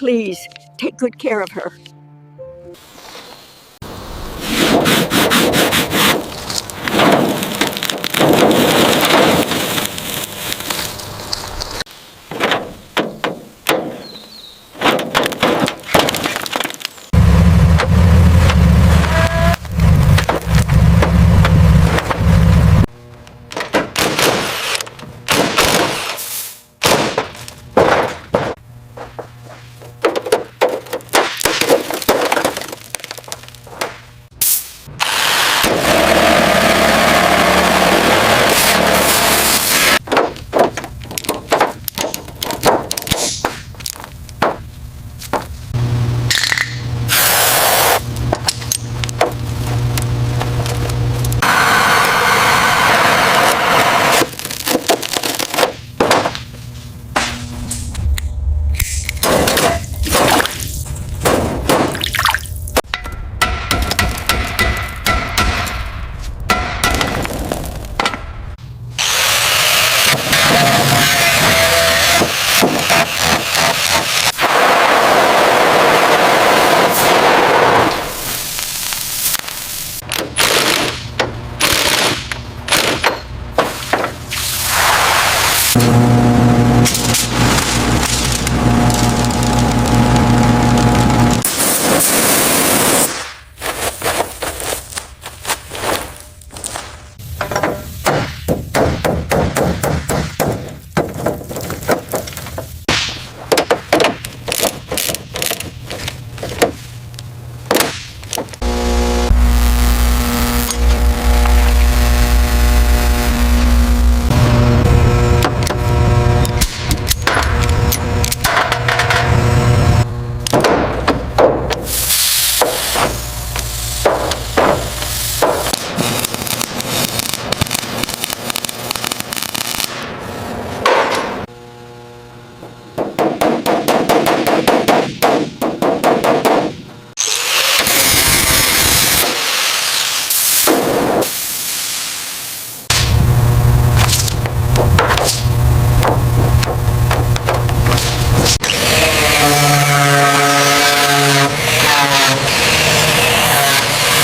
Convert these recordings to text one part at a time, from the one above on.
Please, take good care of her.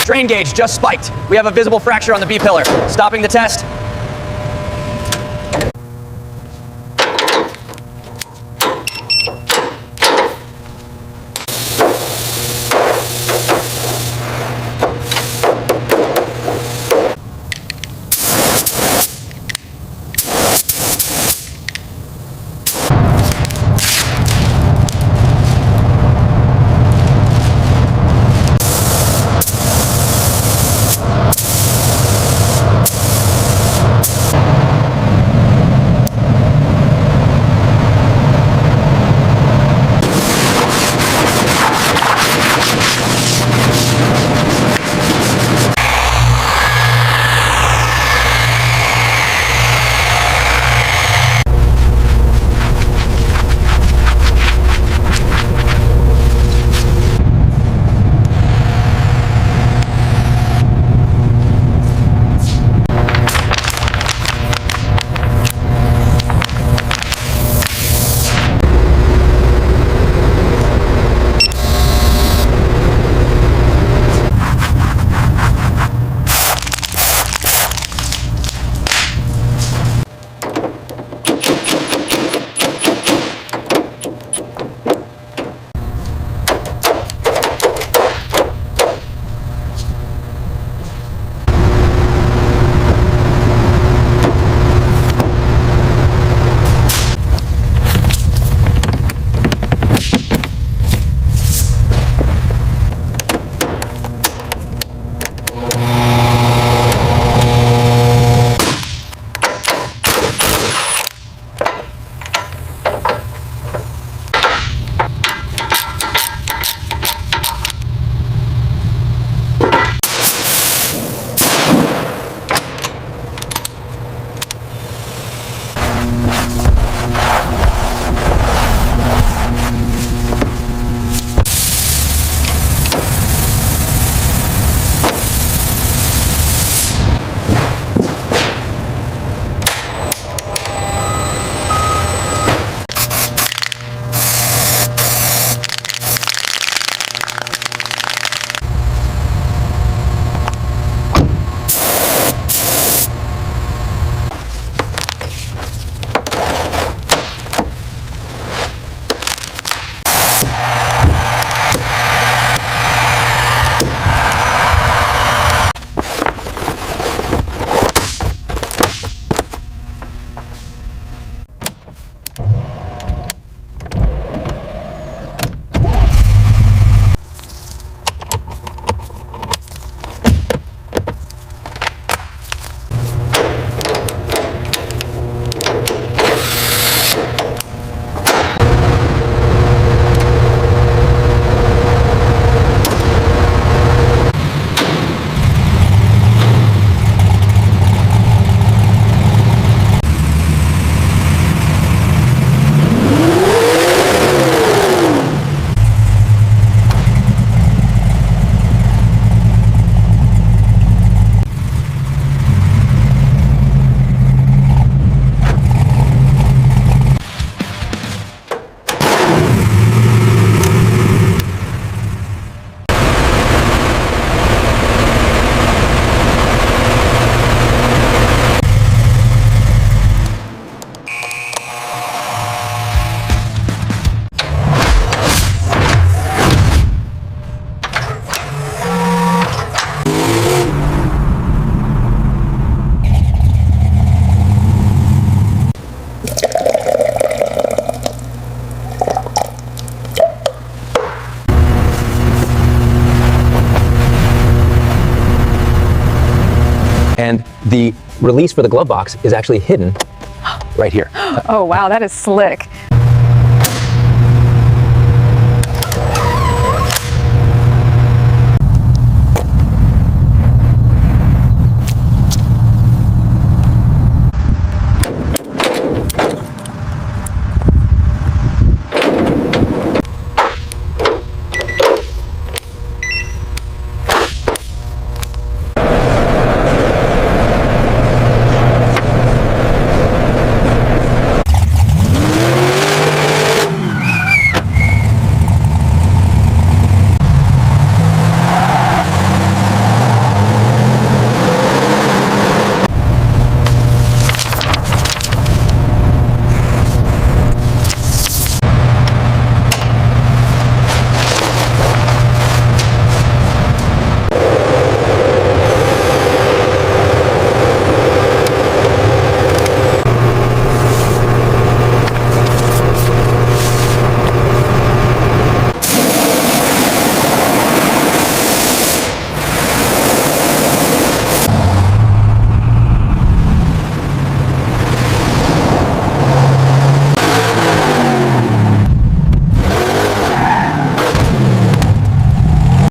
Drain gauge just spiked. We have a visible fracture on the B-pillar. Stopping the test. The release for the glove box is actually hidden right here. Oh wow, that is slick.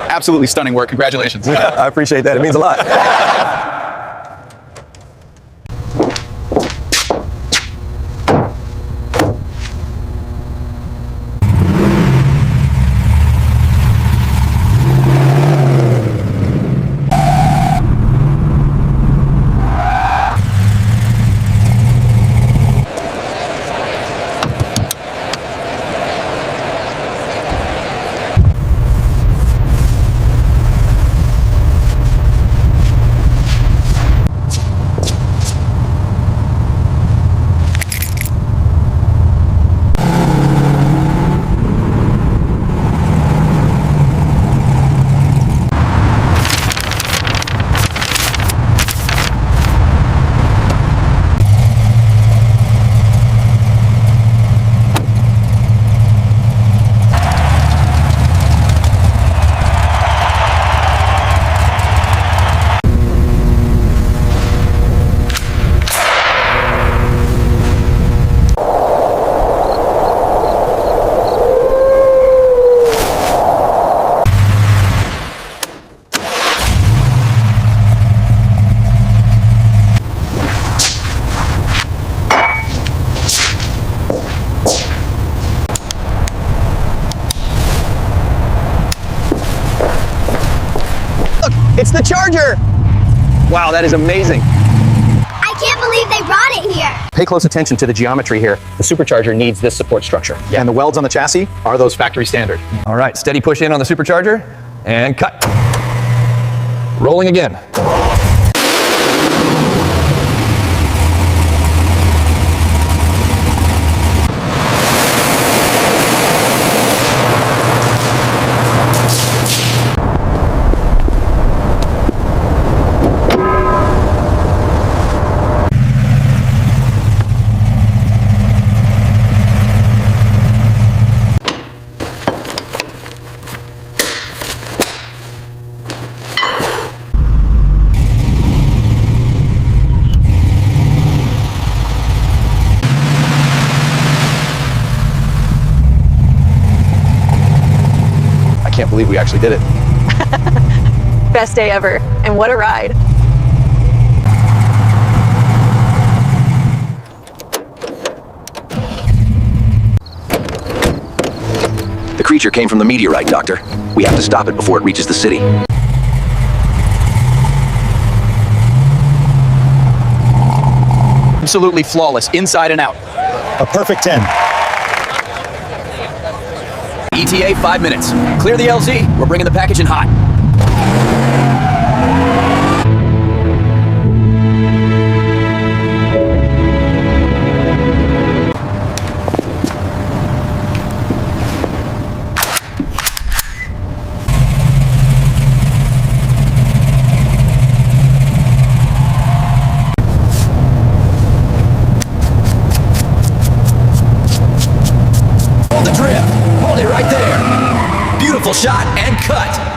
Absolutely stunning work. Congratulations. I appreciate that. It means a lot. It's the charger! Wow, that is amazing. I can't believe they brought it here. Pay close attention to the geometry here. The supercharger needs this support structure. And the welds on the chassis are those factory standard. All right, steady push in on the supercharger and cut. Rolling again. I can't believe we actually did it. Best day ever, and what a ride. The creature came from the meteorite, Doctor. We have to stop it before it reaches the city. Absolutely flawless, inside and out. A perfect 10. ETA 5 minutes. Clear the LZ. We're bringing the package in hot. Hold the drip. Hold it right there. Beautiful shot and cut.